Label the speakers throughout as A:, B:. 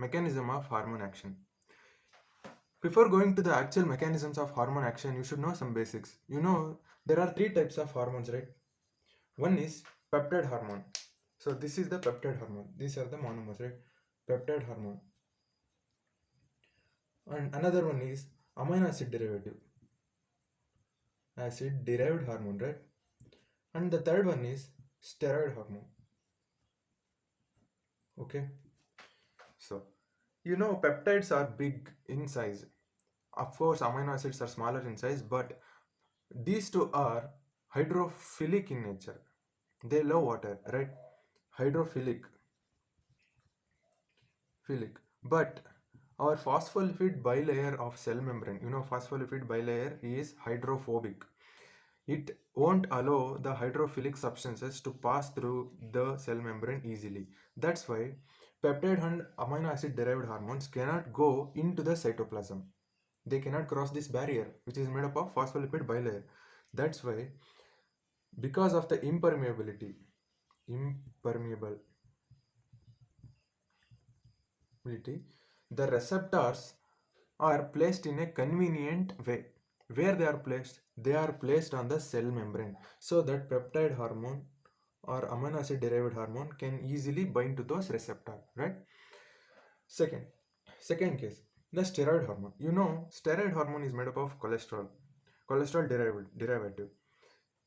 A: mechanism of hormone action. Before going to the actual mechanisms of hormone action, you should know some basics. You know, there are three types of hormones, right? One is peptide hormone. So this is the peptide hormone. These are the monomers, right? Peptide hormone. And another one is amino acid derived hormone, right? And the third one is steroid hormone. Okay. So you know, peptides are big in size. Of course, amino acids are smaller in size, but these two are hydrophilic in nature. They love water, right? Hydrophilic. Philic. But our phospholipid bilayer of cell membrane, you know, phospholipid bilayer is hydrophobic. It won't allow the hydrophilic substances to pass through the cell membrane easily. That's why peptide and amino acid derived hormones cannot go into the cytoplasm. They cannot cross this barrier, which is made up of phospholipid bilayer. That's why, because of the impermeability, the receptors are placed in a convenient way. Where they are placed? They are placed on the cell membrane so that peptide hormone or amino acid derived hormone can easily bind to those receptors, right? Second, second case, the steroid hormone. You know, steroid hormone is made up of cholesterol derivative.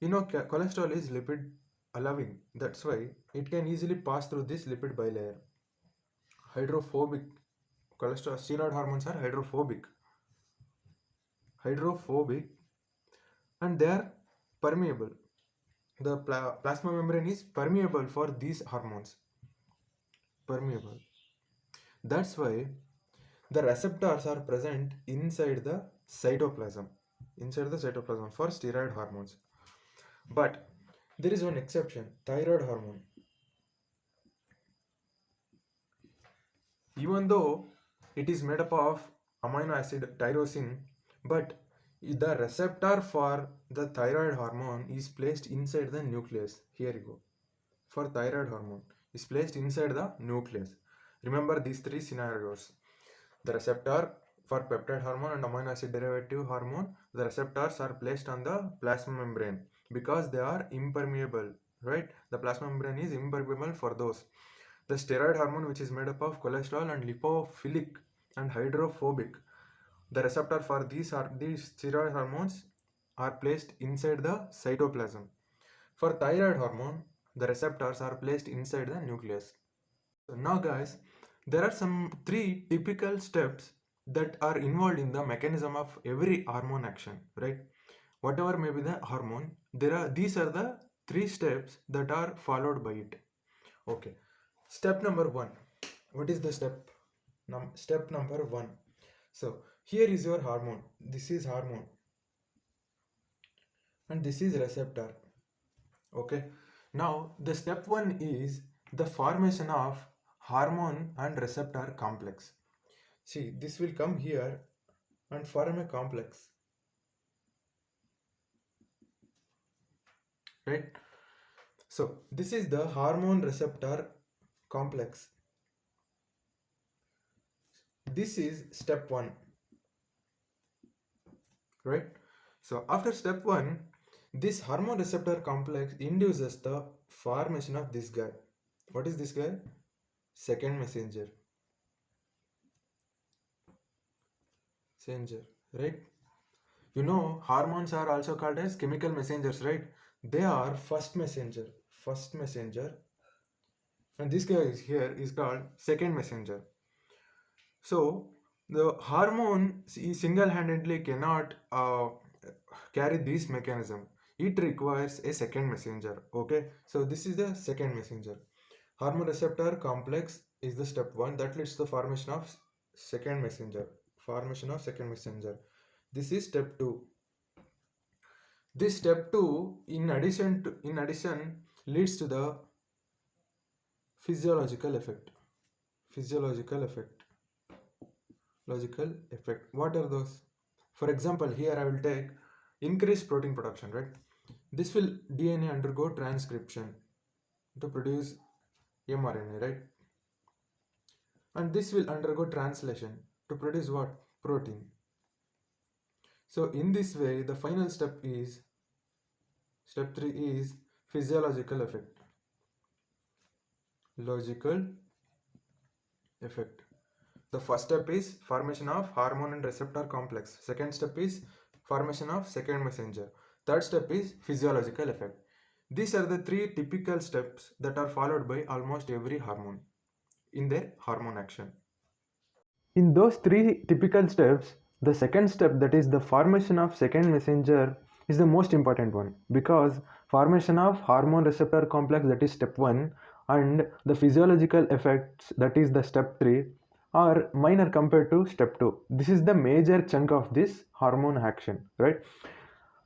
A: You know, cholesterol is lipid allowing. That's why it can easily pass through this lipid bilayer. Hydrophobic cholesterol steroid hormones are hydrophobic, and they are permeable. The plasma membrane is permeable for these hormones. Permeable. That's why the receptors are present inside the cytoplasm. Inside the cytoplasm for steroid hormones. But there is one exception, thyroid hormone. Even though it is made up of amino acid tyrosine, but the receptor for the thyroid hormone is placed inside the nucleus. Here you go. For thyroid hormone is placed inside the nucleus. Remember these three scenarios. The receptor for peptide hormone and amino acid derivative hormone, the receptors are placed on the plasma membrane because they are impermeable, right? The plasma membrane is impermeable for those. The steroid hormone, which is made up of cholesterol and lipophilic and hydrophobic, the receptor for these steroid hormones are placed inside the cytoplasm. For thyroid hormone, the receptors are placed inside the nucleus. So now guys, there are some three typical steps that are involved in the mechanism of every hormone action, right? Whatever may be the hormone, these are the three steps that are followed by it. Okay. Step number one. What is the step? Step number one. So here is your hormone. This is hormone. And this is receptor. Okay. Now the step one is the formation of hormone and receptor complex. See, this will come here and form a complex. Right? So this is the hormone receptor complex. This is step one. Right? So after step one, this hormone receptor complex induces the formation of this guy. What is this guy? Second messenger. Right? You know, hormones are also called as chemical messengers, right? They are first messenger. And this guy is here is called second messenger. So the hormone single-handedly cannot carry this mechanism. It requires a second messenger. Okay, so this is the second messenger. Hormone receptor complex is the step one that leads to the formation of second messenger. This is step two. This step two, in addition, leads to the physiological effect. Logical effect. What are those? For example, here I will take increased protein production, right? This will DNA undergo transcription to produce mRNA, right? and this will undergo translation to produce what? Protein. So in this way, the final step 3 is physiological effect. Logical effect. The first step is formation of hormone and receptor complex. Second step is formation of second messenger. Third step is physiological effect. These are the three typical steps that are followed by almost every hormone in their hormone action. In those three typical steps, the second step, that is the formation of second messenger, is the most important one, because formation of hormone receptor complex, that is step 1, and the physiological effects, that is the step 3, are minor compared to step 2. This is the major chunk of this hormone action, right?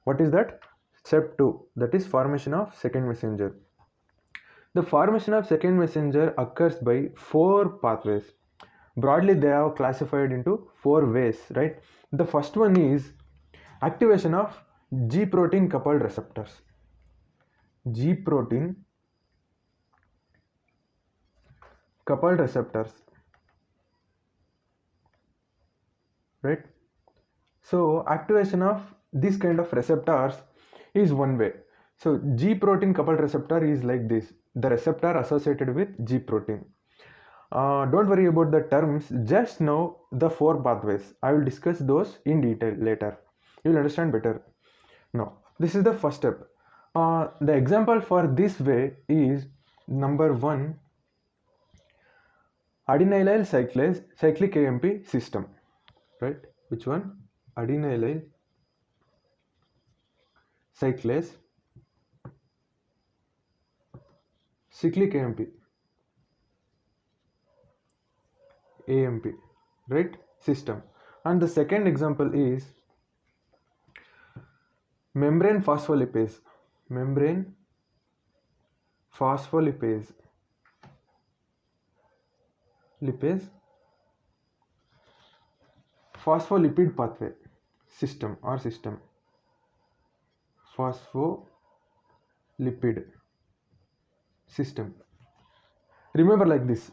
A: What is that? Step 2, that is formation of second messenger. The formation of second messenger occurs by 4 pathways. Broadly, they are classified into 4 ways, right? The first one is activation of G protein coupled receptors. G protein coupled receptors, right? So activation of this kind of receptors is one way. So G protein coupled receptor is like this, the receptor associated with G protein. Don't worry about the terms, just know the 4 pathways. I will discuss those in detail later. You will understand better. Now, this is the first step. The example for this way is number 1, adenylyl cyclase cyclic AMP system, right? Which one? Adenylyl cyclase cyclic AMP, right? System. And the second example is membrane phospholipase. Membrane phospholipase phospholipid pathway system or system. Phospholipid system. Remember like this,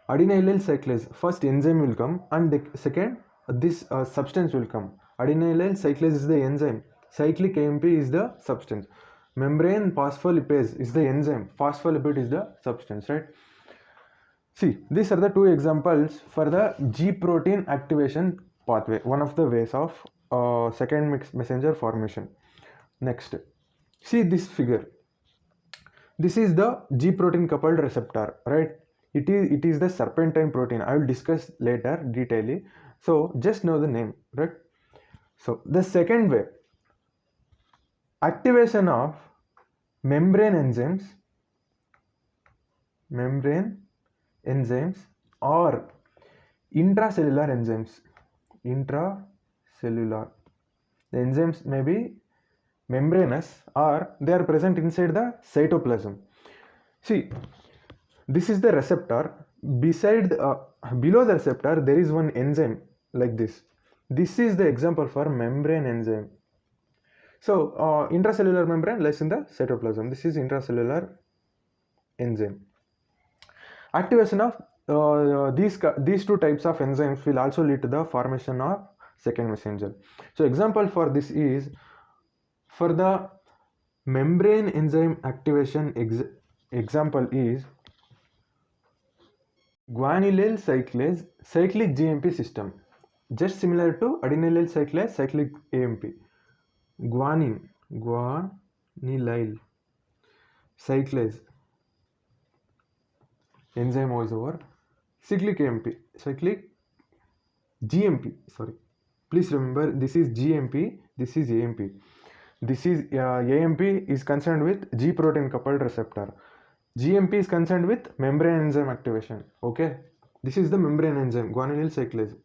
A: adenylyl cyclase, first enzyme will come, and the second this substance will come. Adenylyl cyclase is the enzyme, cyclic AMP is the substance, membrane phospholipase is the enzyme, phospholipid is the substance, right? See, these are the 2 examples for the G protein activation pathway, one of the ways of second messenger formation. Next, see this figure. This is the G protein coupled receptor, right? It is the serpentine protein. I will discuss later detailedly. So just know the name, right? So the second way, activation of membrane enzymes or intracellular enzymes. Intracellular. The enzymes may be membranous or they are present inside the cytoplasm. See, this is the receptor. Below the receptor, there is one enzyme like this. This is the example for membrane enzyme. So, intracellular membrane lies in the cytoplasm. This is intracellular enzyme. Activation of these 2 types of enzymes will also lead to the formation of second messenger. So, example for this is, for the membrane enzyme activation example is guanylyl cyclase cyclic GMP system, just similar to adenylyl cyclase cyclic AMP. Guanylyl cyclase enzyme was over cyclic AMP, cyclic GMP, sorry. Please remember, this is GMP, this is AMP. This is AMP is concerned with G protein coupled receptor. GMP is concerned with membrane enzyme activation. Okay, this is the membrane enzyme, guanylyl cyclase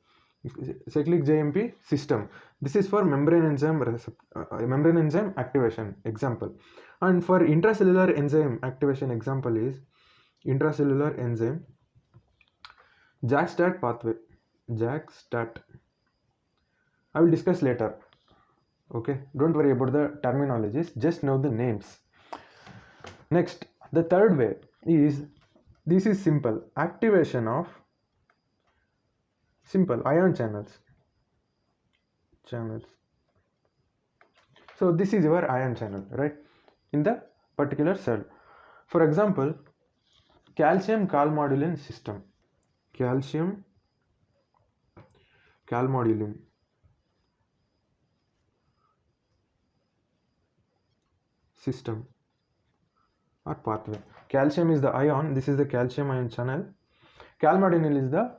A: cyclic GMP system. This is for membrane enzyme activation example. And for intracellular enzyme activation example is intracellular enzyme JAK-STAT pathway. JAK-STAT. I will discuss later. Okay, don't worry about the terminologies, just know the names. Next, the third way is, this is simple, activation of Simple ion channels. So this is your ion channel, right, in the particular cell. For example, calcium calmodulin system. Calcium calmodulin system or pathway. Calcium is the ion. This is the calcium ion channel. Calmodulin is the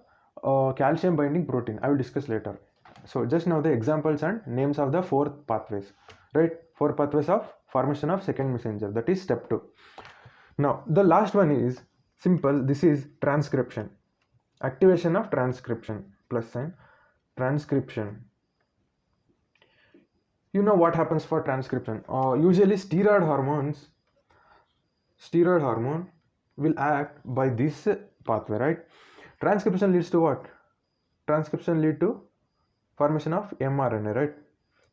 A: calcium binding protein. I will discuss later. So just now the examples and names of the four pathways, right? Four pathways of formation of second messenger. That is step 2. Now the last one is simple. This is transcription. Activation of transcription, plus sign, transcription. You know what happens for transcription? Usually steroid hormone will act by this pathway, right? Transcription leads to what? Transcription lead to formation of mRNA, right?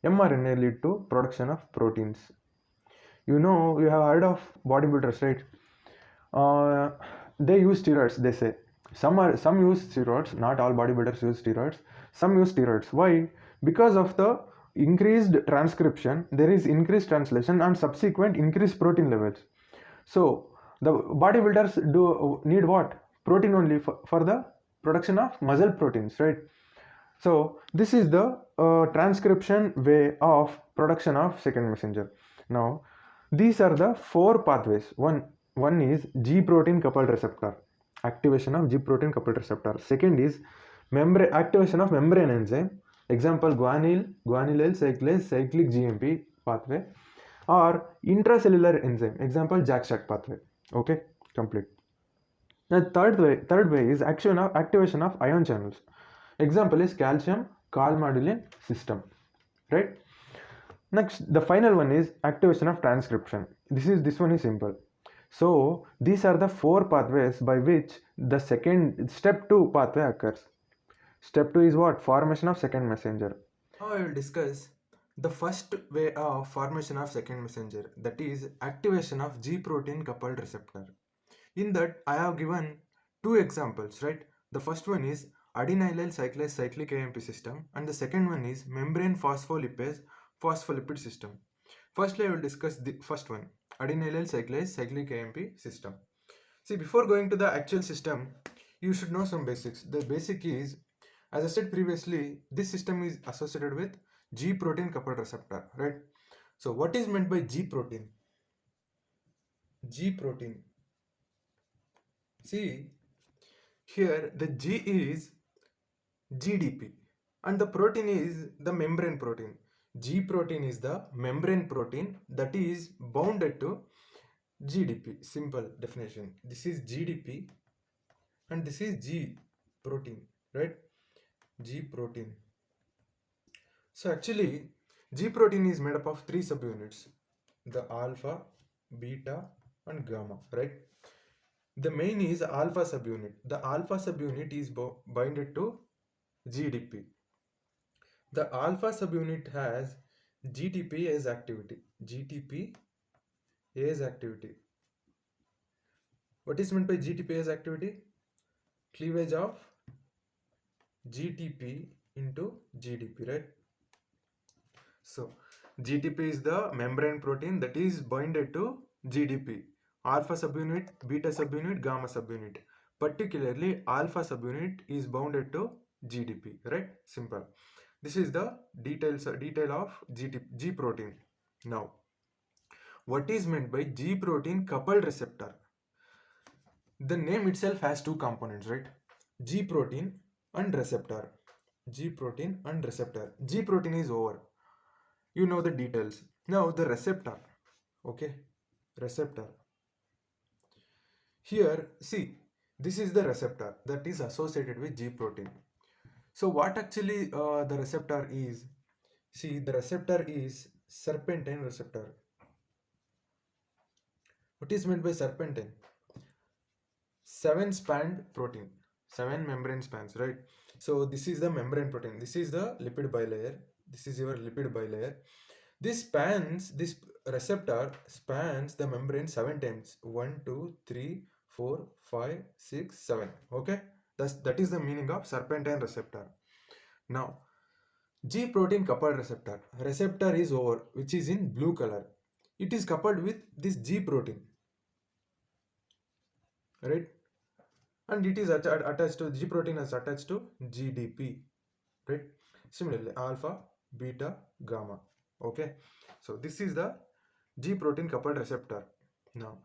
A: mRNA lead to production of proteins. You know, you have heard of bodybuilders, right? They use steroids, they say. Some use steroids, not all bodybuilders use steroids. Some use steroids. Why? Because of the increased transcription, there is increased translation and subsequent increased protein levels. So the bodybuilders do need what? Protein only for the production of muscle proteins, right? So this is the transcription way of production of second messenger. Now these are the four pathways. One is G protein coupled receptor, activation of G protein coupled receptor. Second is membrane activation of membrane enzyme. Example, guanylyl cyclase cyclic GMP pathway, or intracellular enzyme. Example, JAK-STAT pathway. Okay, complete. The third way is activation of ion channels. Example is calcium calmodulin system, right? Next, the final one is activation of transcription. This one is simple. So these are the four pathways by which the second step 2 pathway occurs. Step 2 is what? Formation of second messenger. Now I will discuss the first way of formation of second messenger, that is activation of G protein coupled receptor. In that I have given two examples, right? The first one is adenylyl cyclase cyclic AMP system, and the second one is membrane phospholipase phospholipid system. Firstly, I will discuss the first one, adenylyl cyclase cyclic AMP system. See, before going to the actual system, you should know some basics. The basic is, as I said previously, this system is associated with G protein coupled receptor, right? So what is meant by G protein? G protein. See, here the G is GDP and the protein is the membrane protein. G protein is the membrane protein that is bounded to GDP. Simple definition. This is GDP and this is G protein, right? G protein. So actually, G protein is made up of three subunits: the alpha, beta, and gamma, right? The main is alpha subunit. The alpha subunit is binded to GDP. The alpha subunit has GTP as activity. GTP as activity. What is meant by GTP as activity? Cleavage of GTP into GDP, right? So GTP is the membrane protein that is binded to GDP. Alpha subunit, beta subunit, gamma subunit. Particularly alpha subunit is bounded to GDP, right? Simple. This is the detail of G protein. Now, what is meant by G protein coupled receptor? The name itself has two components, right? G protein and receptor. G protein and receptor. G protein is over. You know the details. Now the receptor. Okay, receptor. Here, see, this is the receptor that is associated with G protein. So what actually the receptor is? See, the receptor is serpentine receptor. What is meant by serpentine? 7-spanned protein, 7 membrane spans, right? So this is the membrane protein. This is the lipid bilayer. This is your lipid bilayer. This receptor spans the membrane 7 times. 1, 2, 3, 4, 5, 6, 7. Okay. That is the meaning of serpentine receptor. Now, G protein coupled receptor. Receptor is over, which is in blue color. It is coupled with this G protein, right? And it is attached to G protein is attached to GDP, right? Similarly, alpha, beta, gamma. Okay, so this is the G protein coupled receptor. Now,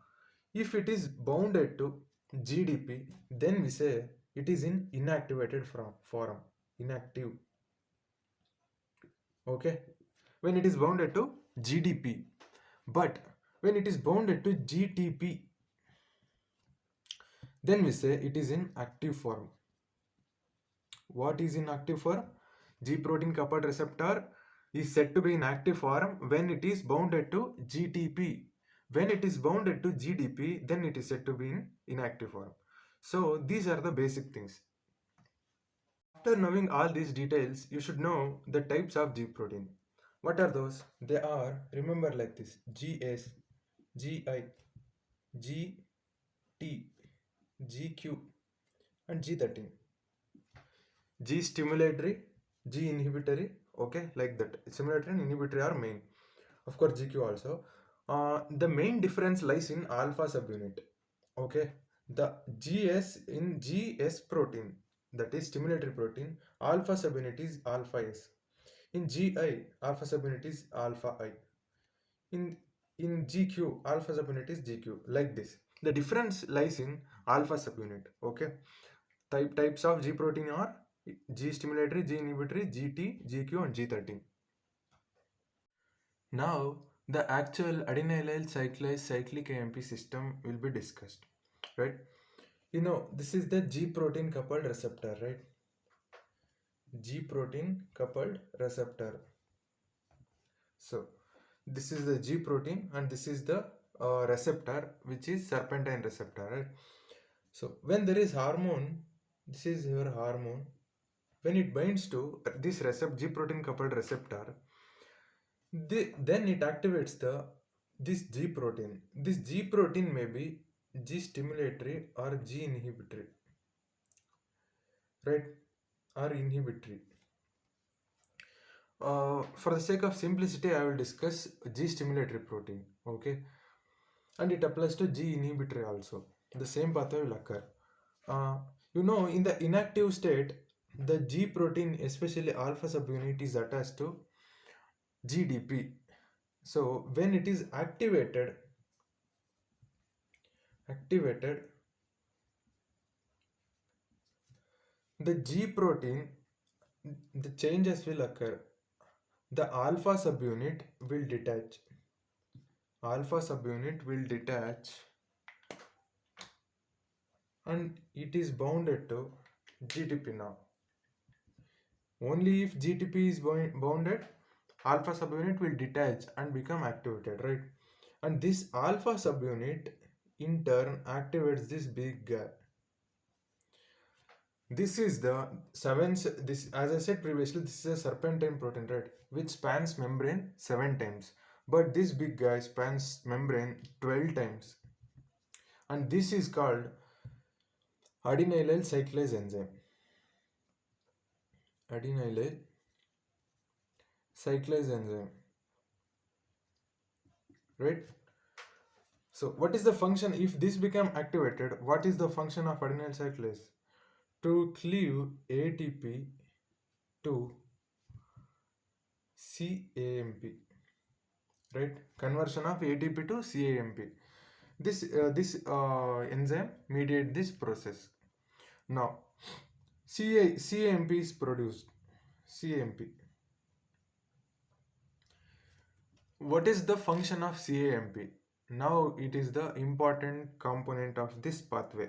A: if it is bounded to GDP, then we say it is in inactivated form, inactive. Okay, when it is bounded to GDP, but when it is bounded to GTP, then we say it is in active form. What is in active form? G protein coupled receptor is said to be in active form when it is bounded to GTP. When it is bounded to GDP, then it is said to be in inactive form. So these are the basic things. After knowing all these details, you should know the types of G protein. What are those? They are, remember like this: GS, GI, GT, GQ, and G13. G stimulatory, G inhibitory, okay, like that. Stimulatory and inhibitory are main. Of course, GQ also. The main difference lies in alpha subunit. Okay, the GS in GS protein, that is stimulatory protein, alpha subunit is alpha S. In GI, alpha subunit is alpha I. In GQ, alpha subunit is GQ, like this. The difference lies in alpha subunit. Okay, types of G protein are G stimulatory, G inhibitory, GT, GQ, and G13. Now, the actual adenylyl cyclase cyclic AMP system will be discussed, right? You know, this is the G protein coupled receptor, right? G protein coupled receptor. So, this is the G protein and this is the receptor, which is serpentine receptor, right? So, when there is hormone, this is your hormone. When it binds to this G protein coupled receptor, then it activates this G protein. This G protein may be G stimulatory or G inhibitory, right? Or inhibitory. For the sake of simplicity, I will discuss G stimulatory protein, okay? And it applies to G inhibitory also. The same pathway will occur. You know, in the inactive state, the G protein, especially alpha subunit, is attached to GDP. So when it is activated, the G protein, the changes will occur. The alpha subunit will detach. Alpha subunit will detach and it is bounded to GTP now. Only if GTP is bounded, alpha subunit will detach and become activated, right? And this alpha subunit in turn activates this big guy. This is the this, as I said previously, this is a serpentine protein, right, which spans membrane 7 times, but this big guy spans membrane 12 times, and this is called adenylyl cyclase enzyme. Adenylyl cyclase enzyme, right? So what is the function if this become activated? What is the function of adenylyl cyclase? To cleave ATP to CAMP, right? Conversion of ATP to CAMP. This enzyme mediate this process. Now, CAMP is produced. CAMP. What is the function of CAMP? Now it is the important component of this pathway.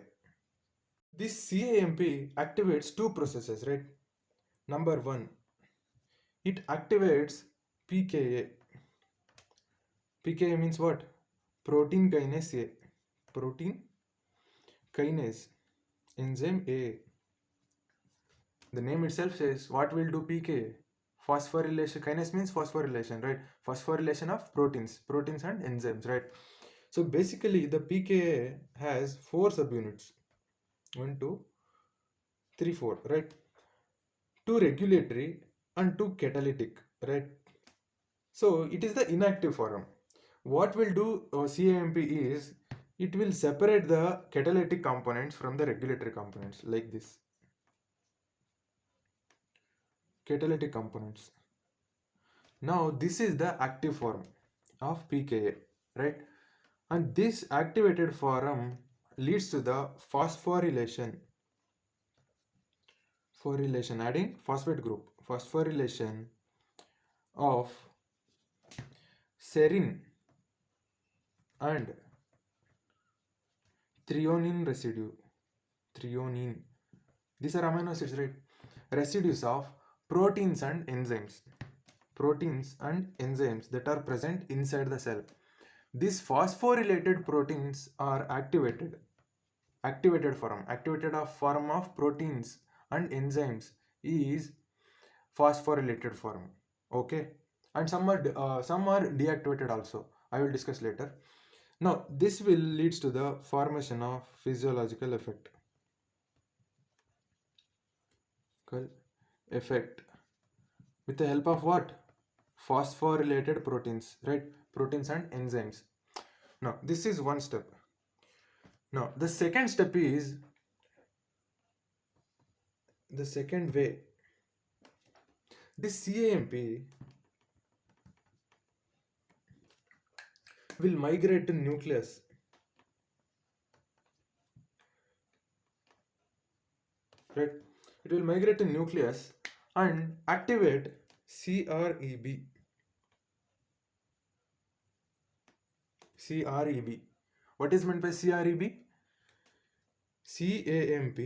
A: This CAMP activates two processes, right? Number one, it activates PKA. PKA means what? Protein kinase A. Protein kinase enzyme A. The name itself says what will do PKA? Phosphorylation. Kinase means phosphorylation, right? Phosphorylation of proteins and enzymes, right? So basically the PKA has 4 subunits. 1, 2, 3, 4, right? 2 regulatory and 2 catalytic, right? So it is the inactive form. What will do CAMP is it will separate the catalytic components from the regulatory components like this. Catalytic components. Now this is the active form of pKa, right? And this activated form leads to the phosphorylation. Adding phosphate group. Phosphorylation of serine and threonine residue. Threonine. These are amino acids, right? Residues of proteins and enzymes. Proteins and enzymes that are present inside the cell. These phosphorylated proteins are activated. Activated form of proteins and enzymes is phosphorylated form. Okay, and some are deactivated also. I will discuss later. Now this will leads to the formation of physiological effect. With the help of what? Phosphorylated proteins, right? Proteins and enzymes. Now this is one step. Now the second step is the second way. This CAMP will migrate to nucleus. Right? It will migrate to nucleus and activate CREB. CREB. What is meant by CREB? CAMP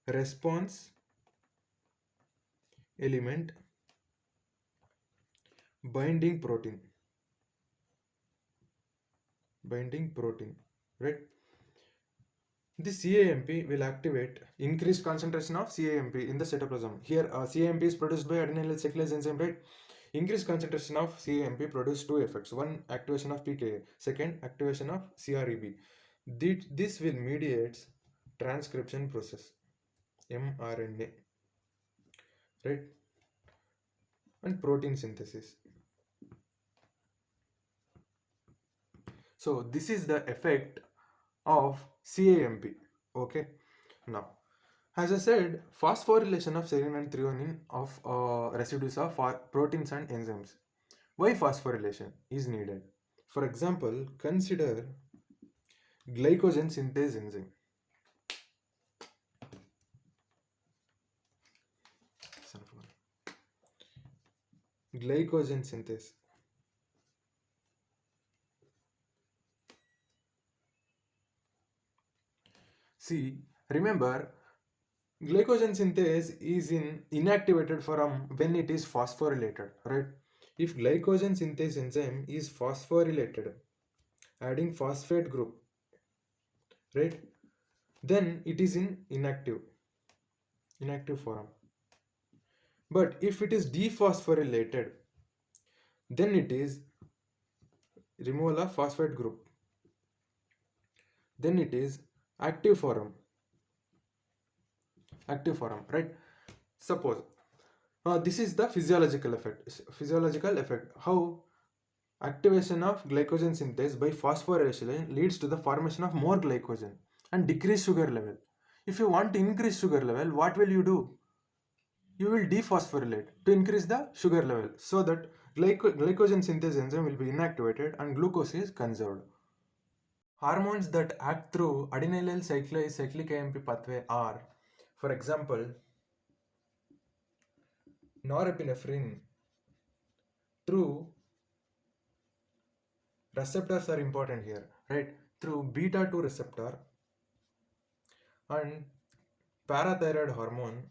A: response element binding protein. Right? This CAMP will activate increased concentration of CAMP in the cytoplasm. Here CAMP is produced by adenylyl cyclase enzyme, right? Increased concentration of CAMP produce two effects. One, activation of pKa. Second, activation of CREB. This will mediate transcription process, mRNA, right? And protein synthesis. So this is the effect of CAMP. Okay. Now, as I said, phosphorylation of serine and threonine of residues of proteins and enzymes. Why phosphorylation is needed? For example, consider glycogen synthase enzyme. Glycogen synthase. See, remember, glycogen synthase is in inactivated form when it is phosphorylated, right? If glycogen synthase enzyme is phosphorylated, adding phosphate group, right? Then it is in inactive form. But if it is dephosphorylated, then it is removal of phosphate group. Then it is active form, right? Suppose this is the physiological effect. How activation of glycogen synthase by phosphorylation leads to the formation of more glycogen and decrease sugar level. If you want to increase sugar level, what will you do? You will dephosphorylate to increase the sugar level so that glycogen synthase enzyme will be inactivated and glucose is conserved. Hormones that act through adenylyl cyclase cyclic AMP pathway are, for example, norepinephrine. Through receptors are important here, right? Through beta 2 receptor and parathyroid hormone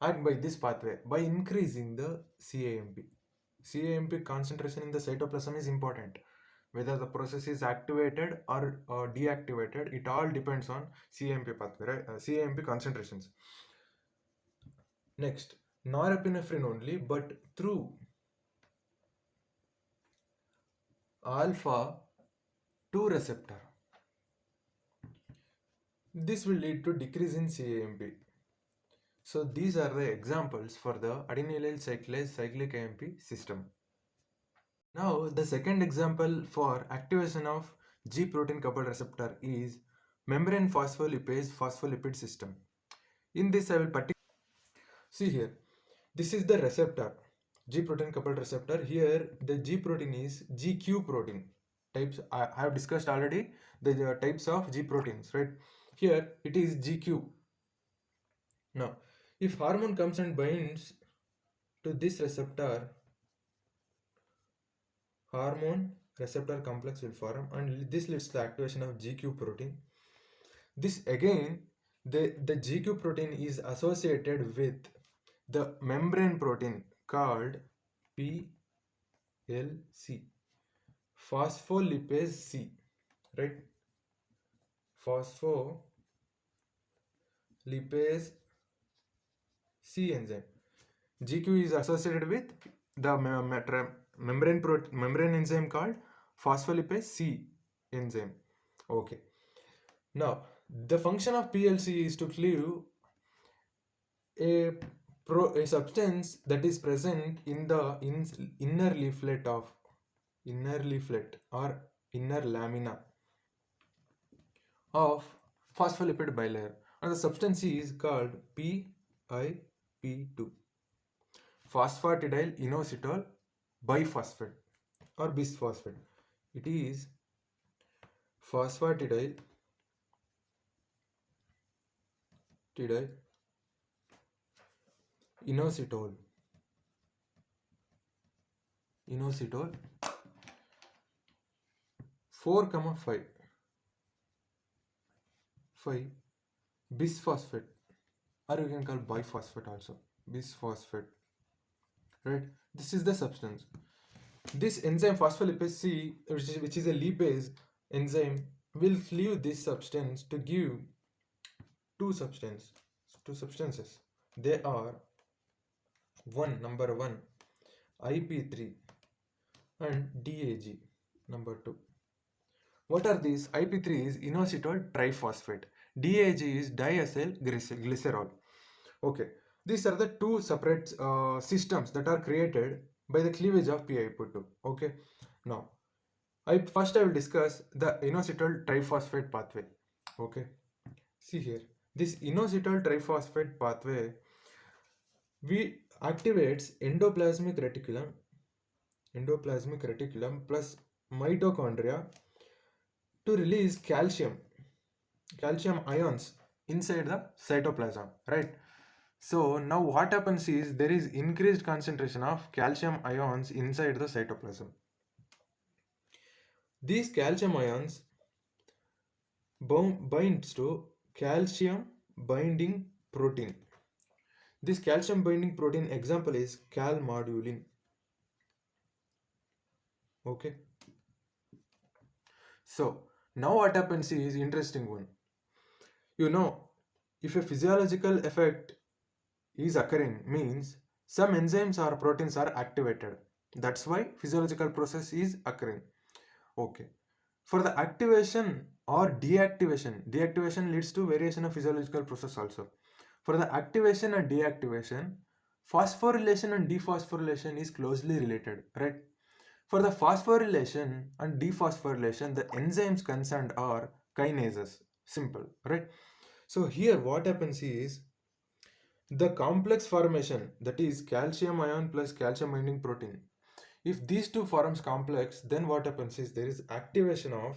A: act by this pathway by increasing the CAMP. CAMP concentration in the cytoplasm is important. Whether the process is activated or deactivated, it all depends on CAMP pathway, right? CAMP concentrations. Next, norepinephrine only, but through alpha 2 receptor. This will lead to decrease in CAMP. So these are the examples for the adenylyl cyclase cyclic AMP system. Now the second example for activation of G protein coupled receptor is membrane phospholipase phospholipid system. In this I will see here. This is the receptor, G protein coupled receptor. Here the G protein is GQ protein. Types I have discussed already the types of G proteins, right? Here it is GQ. Now, if hormone comes and binds to this receptor, hormone receptor complex will form and this leads to the activation of GQ protein. This again, the GQ protein is associated with the membrane protein called PLC, phospholipase C, right? Phospholipase C enzyme. GQ is associated with the membrane enzyme called phospholipase C enzyme. Okay. Now, the function of PLC is to cleave a substance that is present in the inner leaflet or inner lamina of phospholipid bilayer, and the substance is called PIP2, phosphatidyl inositol biphosphate or bisphosphate. It is phosphatidyl inositol 4,5 bisphosphate, or you can call biphosphate also, bisphosphate, right? This is the substance. This enzyme phospholipase C, which is a lipase enzyme, will cleave this substance to give two substances. They are number one IP3 and DAG number 2. What are these? IP3 is inositol triphosphate. DAG is diacyl glycerol. Okay, these are the two separate systems that are created by the cleavage of PIP2. Okay, now first I will discuss the inositol triphosphate pathway. Okay, see here, this inositol triphosphate pathway activates endoplasmic reticulum plus mitochondria to release calcium ions inside the cytoplasm, right? So now what happens is there is increased concentration of calcium ions inside the cytoplasm. These calcium ions binds to calcium binding protein. This calcium binding protein example is calmodulin. Okay. So now what happens is interesting one. If a physiological effect is occurring, means some enzymes or proteins are activated. That's why physiological process is occurring. Okay. For the activation or deactivation leads to variation of physiological process also. For the activation and deactivation, phosphorylation and dephosphorylation is closely related, right? For the phosphorylation and dephosphorylation, the enzymes concerned are kinases. Simple, right? So here what happens is the complex formation, that is calcium ion plus calcium binding protein. If these two forms complex, then what happens is there is activation of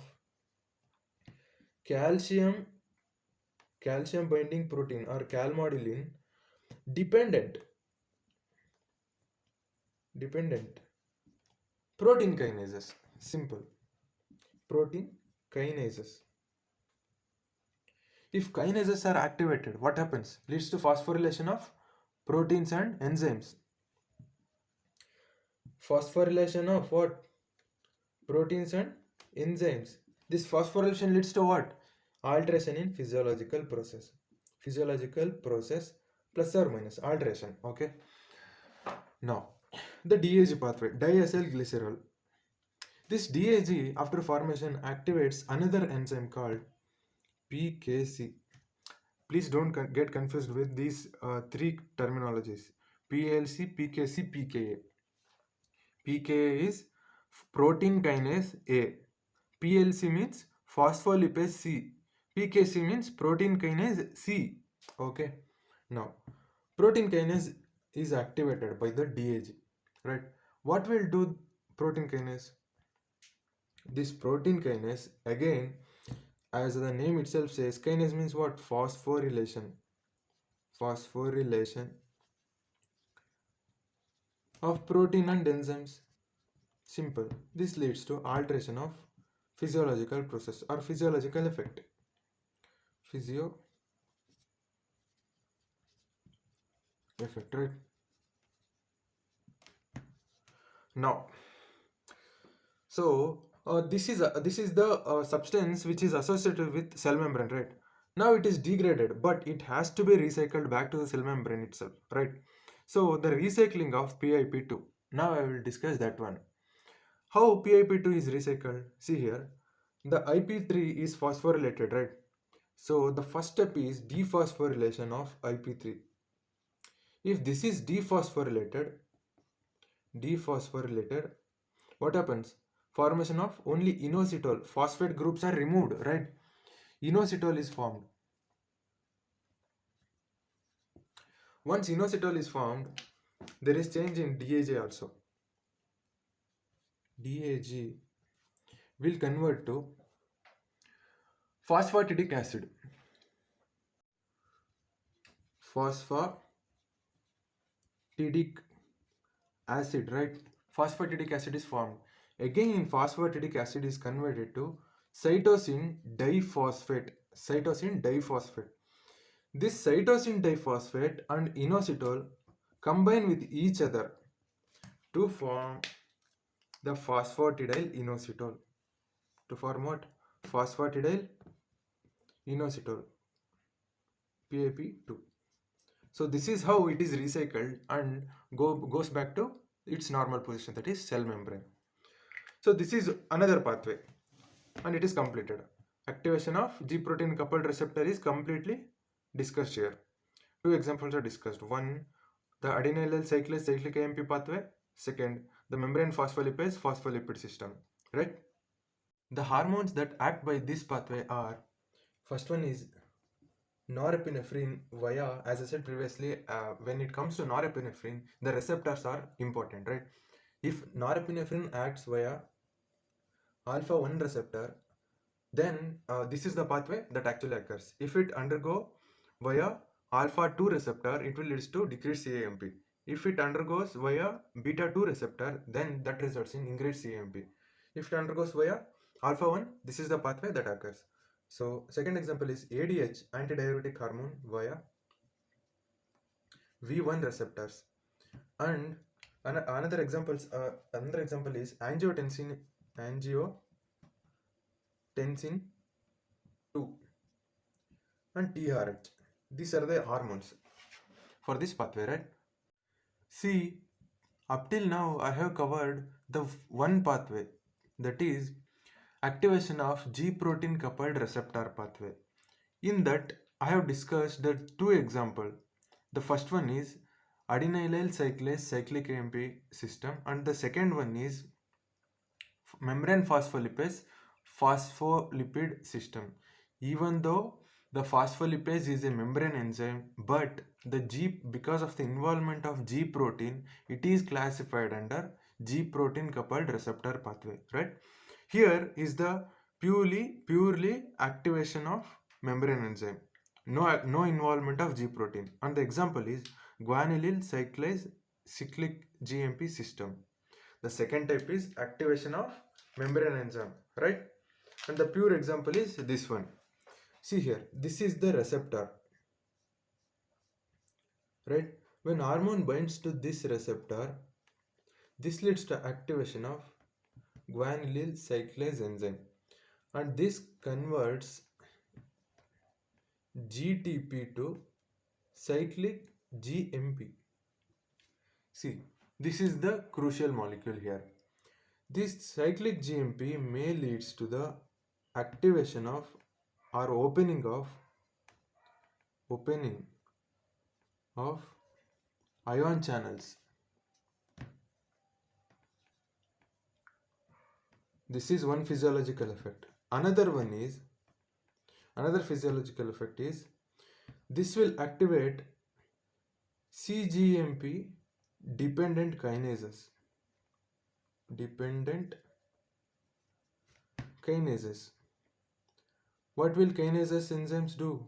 A: calcium binding protein or calmodulin dependent protein kinases. Simple, protein kinases. If kinases are activated, what happens? Leads to phosphorylation of proteins and enzymes. Phosphorylation of what? Proteins and enzymes. This phosphorylation leads to what? Alteration in physiological process. Physiological process plus or minus alteration. Okay. Now, the DAG pathway, diacyl glycerol. This DAG after formation activates another enzyme called PKC. Please don't get confused with these three terminologies: PLC, PKC, pKa. pKa is protein kinase A. PLC means phospholipase C. PKC means protein kinase C. Okay. Now, protein kinase is activated by the DAG. Right. What will do protein kinase? This protein kinase, again, as the name itself says, kinase means what? Phosphorylation. Phosphorylation of protein and enzymes. Simple. This leads to alteration of physiological process or physiological effect. Physio effect, right? Now, so this is the substance which is associated with cell membrane, right? Now it is degraded, but it has to be recycled back to the cell membrane itself, right? So the recycling of PIP2. Now I will discuss that one. How PIP2 is recycled? See here, the IP3 is phosphorylated, right? So the first step is dephosphorylation of IP3. If this is dephosphorylated, what happens? Formation of only inositol. Phosphate groups are removed, right? Inositol is formed. Once inositol is formed, there is change in DAG also. DAG will convert to phosphatidic acid. Phosphatidic acid, right? Phosphatidic acid is formed. Again, phosphatidic acid is converted to cytosine diphosphate. Cytosine diphosphate. This cytosine diphosphate and inositol combine with each other to form the phosphatidyl inositol. To form what? Phosphatidyl inositol. PAP2. So this is how it is recycled and goes back to its normal position, that is cell membrane. So this is another pathway and it is completed. Activation of G protein coupled receptor is completely discussed here. Two examples are discussed. One, the adenylyl cyclase cyclic AMP pathway. Second, the membrane phospholipase phospholipid system. Right? The hormones that act by this pathway are, first one is norepinephrine via, as I said previously, when it comes to norepinephrine, the receptors are important, right? If norepinephrine acts via alpha 1 receptor, then this is the pathway that actually occurs. If it undergo via alpha 2 receptor, it will lead to decreased CAMP. If it undergoes via beta 2 receptor, then that results in increased CAMP. If it undergoes via alpha 1, this is the pathway that occurs. So second example is ADH, antidiuretic hormone, via V1 receptors. And another example is angiotensin 2 and TRH. These are the hormones for this pathway, right? See, up till now I have covered the one pathway, that is activation of G protein coupled receptor pathway. In that I have discussed the two examples. The first one is adenylyl cyclase cyclic AMP system and the second one is membrane phospholipase phospholipid system. Even though the phospholipase is a membrane enzyme, but the G, because of the involvement of G protein, it is classified under G protein coupled receptor pathway, right? Here is the purely activation of membrane enzyme, no involvement of G protein, and the example is guanylyl cyclase cyclic GMP system. The second type is activation of membrane enzyme, right? And the pure example is this one. See here, this is the receptor, right? When hormone binds to this receptor, this leads to activation of guanylyl cyclase enzyme, and this converts GTP to cyclic GMP. See, this is the crucial molecule here. This cyclic GMP may leads to the activation of or opening opening of ion channels. This is one physiological effect. Another physiological effect is this will activate CGMP dependent kinases. Dependent kinases. What will kinases enzymes do?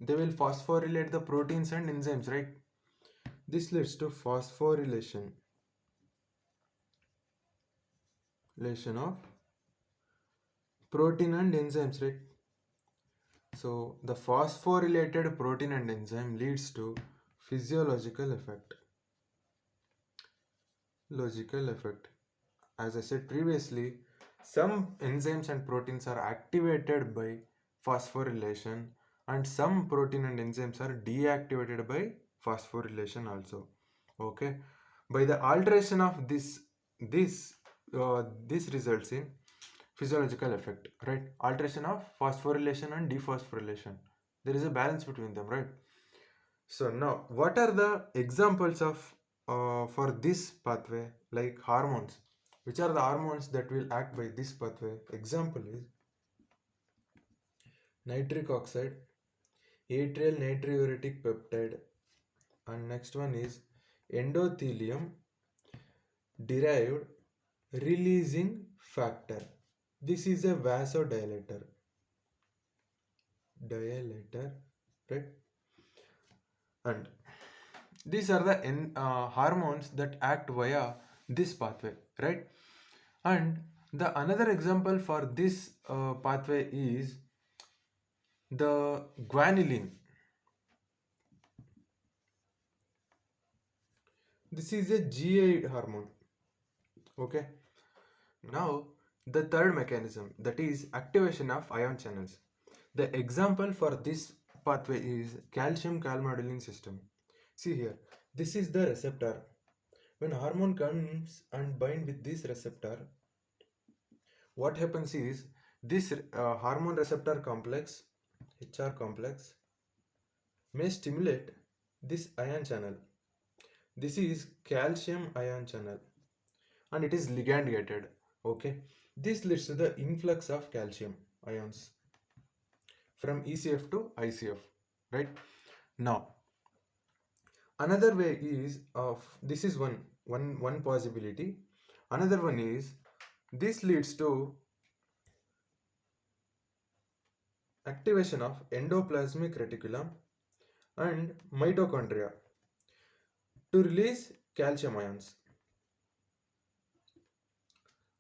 A: They will phosphorylate the proteins and enzymes, right? This leads to phosphorylation of protein and enzymes, right? So the phosphorylated protein and enzyme leads to physiological effect. Logical effect. As I said previously, some enzymes and proteins are activated by phosphorylation and some protein and enzymes are deactivated by phosphorylation also. Okay, by the alteration of this results in physiological effect, right? Alteration of phosphorylation and dephosphorylation, there is a balance between them, right? So now what are the examples of for this pathway, like hormones? Which are the hormones that will act by this pathway? Example is nitric oxide, atrial natriuretic peptide, and next one is endothelium derived releasing factor. This is a vasodilator. Right? And these are the hormones that act via this pathway, right? And the another example for this pathway is the guanylin. This is a GI hormone. Okay. Now the third mechanism, that is activation of ion channels. The example for this pathway is calcium calmodulin system. See here, this is the receptor. When hormone comes and bind with this receptor, what happens is this hormone receptor complex, HR complex, may stimulate this ion channel. This is calcium ion channel and it is ligand gated. Okay, this leads to the influx of calcium ions from ECF to ICF, right? Now another way is of this is one possibility. Another one is this leads to activation of endoplasmic reticulum and mitochondria to release calcium ions.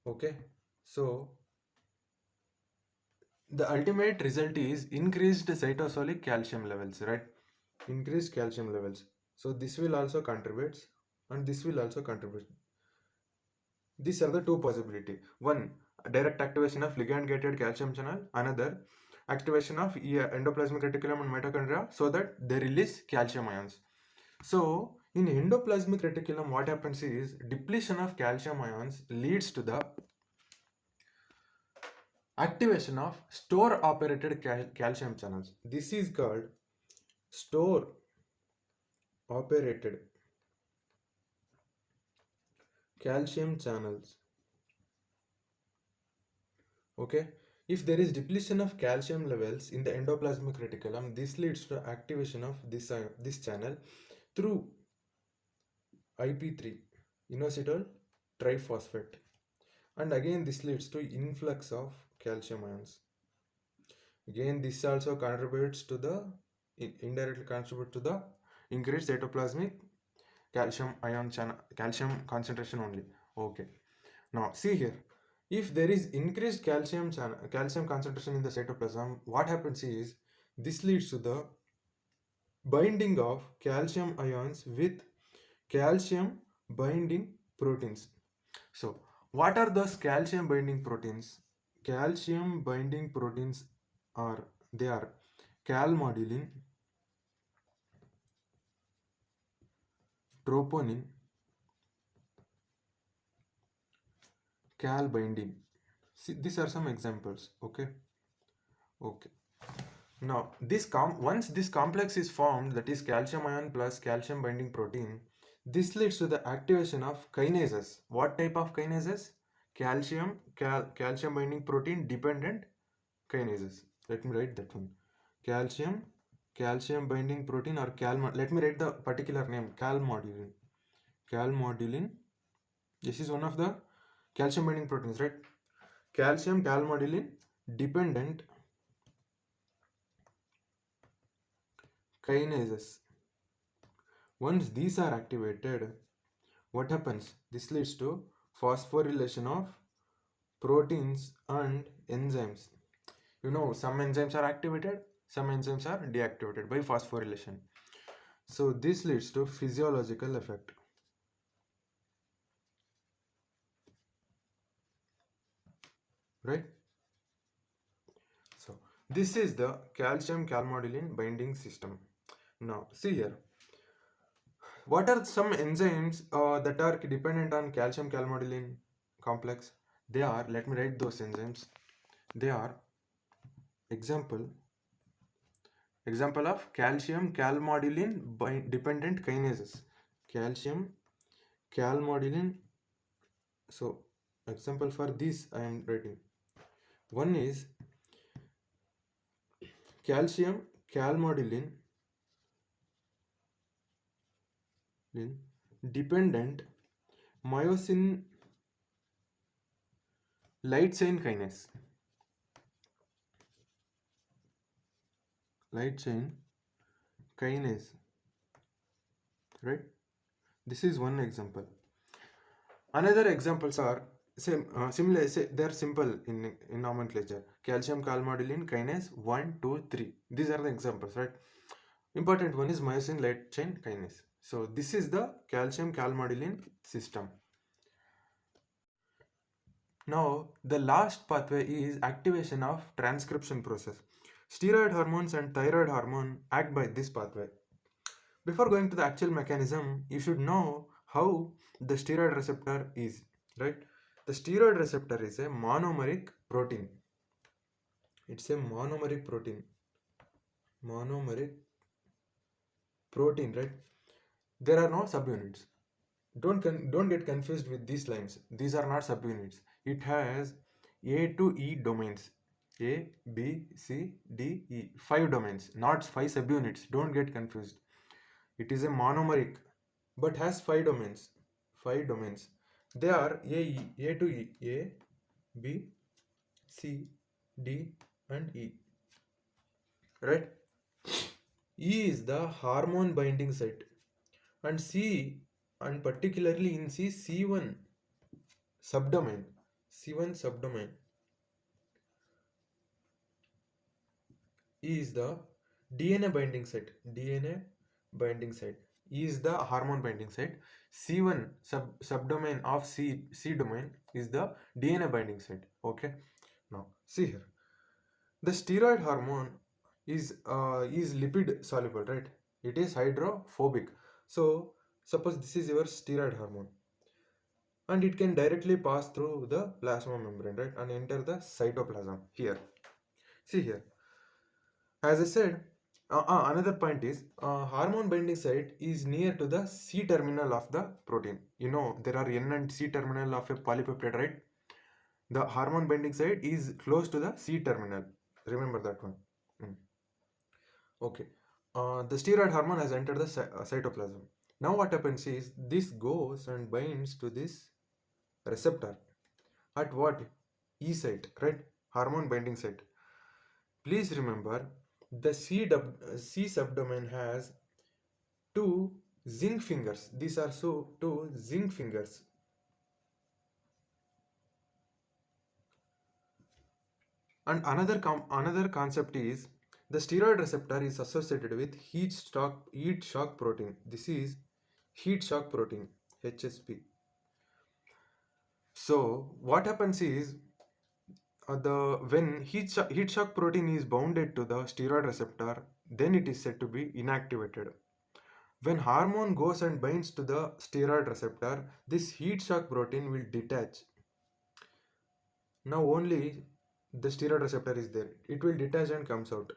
A: Okay, so the ultimate result is increased cytosolic calcium levels, right? Increased calcium levels. So this will also contribute and this will also contribute. These are the two possibility. One, direct activation of ligand gated calcium channel. Another, activation of endoplasmic reticulum and mitochondria so that they release calcium ions. So in endoplasmic reticulum, what happens is depletion of calcium ions leads to the activation of store operated calcium channels. This is called store operated calcium channels. Okay, if there is depletion of calcium levels in the endoplasmic reticulum, this leads to activation of this channel through IP3, inositol triphosphate, and again this leads to influx of calcium ions. Again this also contributes to the indirectly contribute to the increased cytoplasmic calcium ion channel, calcium concentration only. Okay, now see here, if there is increased calcium concentration in the cytoplasm, what happens is this leads to the binding of calcium ions with calcium binding proteins. So what are those calcium binding proteins? Calcium binding proteins are calmodulin, troponin, cal binding. See, these are some examples. Okay. Now, once this complex is formed, that is calcium ion plus calcium binding protein, this leads to the activation of kinases. What type of kinases? Calcium binding protein dependent kinases. Let me write that one. Calcium calcium binding protein or let me write the particular name, calmodulin. Calmodulin. This is one of the calcium binding proteins, right? Calcium calmodulin dependent kinases. Once these are activated, what happens? This leads to phosphorylation of proteins and enzymes. You know, some enzymes are activated, some enzymes are deactivated by phosphorylation. So this leads to physiological effect. Right? So this is the calcium calmodulin binding system. Now see here. What are some enzymes that are dependent on calcium calmodulin complex? They are, let me write those enzymes. They are example of calcium calmodulin dependent kinases. Calcium calmodulin. So example for this I am writing. One is calcium calmodulin dependent myosin light chain kinase. Light chain kinase, right? This is one example. Another examples are similar. They are simple in nomenclature. Calcium calmodulin kinase 1, 2, 3. These are the examples, right? Important one is myosin light chain kinase. So this is the calcium calmodulin system. Now the last pathway is activation of transcription process. Steroid hormones and thyroid hormone act by this pathway. Before going to the actual mechanism, you should know how the steroid receptor is, right? The steroid receptor is a monomeric protein. It's a monomeric protein. Monomeric protein, right? There are no subunits. Don't get confused with these lines. These are not subunits. It has A to E domains. A, B, C, D, E. 5 domains, not 5 subunits. Don't get confused. It is a monomeric but has 5 domains. 5 domains. They are A to E, A, B, C, D, and E. Right? E is the hormone binding site, and C, and particularly in C1 subdomain. C1 subdomain E is the DNA binding site. DNA binding site. E is the hormone binding site. C1 subdomain of C domain is the DNA binding site. Okay. Now see here. The steroid hormone is lipid soluble, right? It is hydrophobic. So suppose this is your steroid hormone, and it can directly pass through the plasma membrane, right, and enter the cytoplasm. Here, see here. As I said, another point is hormone binding site is near to the C terminal of the protein. You know there are N and C terminal of a polypeptide, right? The hormone binding site is close to the C terminal. Remember that one. Okay. The steroid hormone has entered the cytoplasm. Now what happens is this goes and binds to this receptor at what? E site, right? Hormone binding site. Please remember the C subdomain has two zinc fingers. These are two zinc fingers. And another concept is the steroid receptor is associated with heat shock protein. This is heat shock protein, HSP. So what happens is the when heat shock protein is bounded to the steroid receptor, then it is said to be inactivated. When hormone goes and binds to the steroid receptor, this heat shock protein will detach. Now only the steroid receptor is there. It will detach and comes out.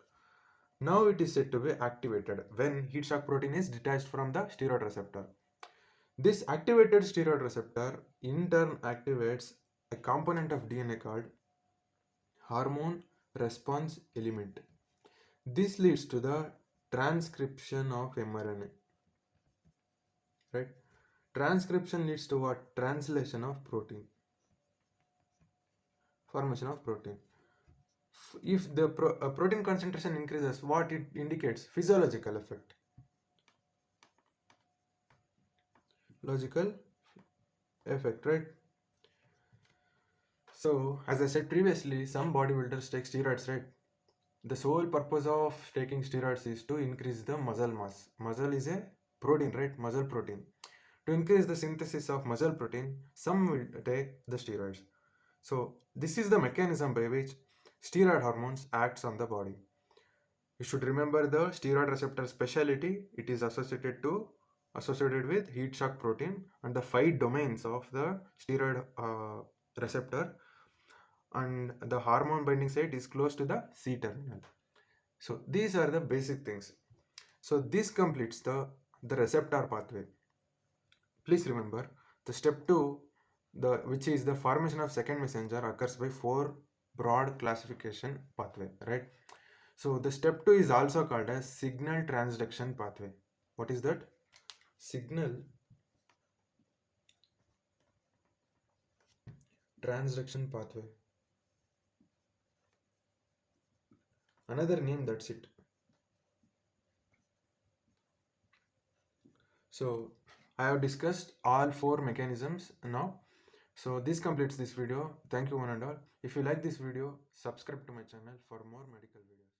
A: Now it is said to be activated when heat shock protein is detached from the steroid receptor. This activated steroid receptor in turn activates a component of DNA called hormone response element. This leads to the transcription of mRNA, right? Transcription leads to what? Translation of protein, formation of protein. If the protein concentration increases, what it indicates? Physiological effect. Logical effect, right? So, as I said previously, some bodybuilders take steroids, right? The sole purpose of taking steroids is to increase the muscle mass. Muscle is a protein, right? Muscle protein. To increase the synthesis of muscle protein, some will take the steroids. So, this is the mechanism by which steroid hormones acts on the body. You should remember the steroid receptor speciality. It is associated with heat shock protein and the 5 domains of the steroid receptor, and the hormone binding site is close to the C terminal. So these are the basic things. So this completes the receptor pathway. Please remember the step 2, which is the formation of second messenger, occurs by 4 broad classification pathway, right? So the step 2 is also called as signal transduction pathway. What is that? Signal transduction pathway. Another name, that's it. So I have discussed all 4 mechanisms now. So this completes this video. Thank you one and all. If you like this video, subscribe to my channel for more medical videos.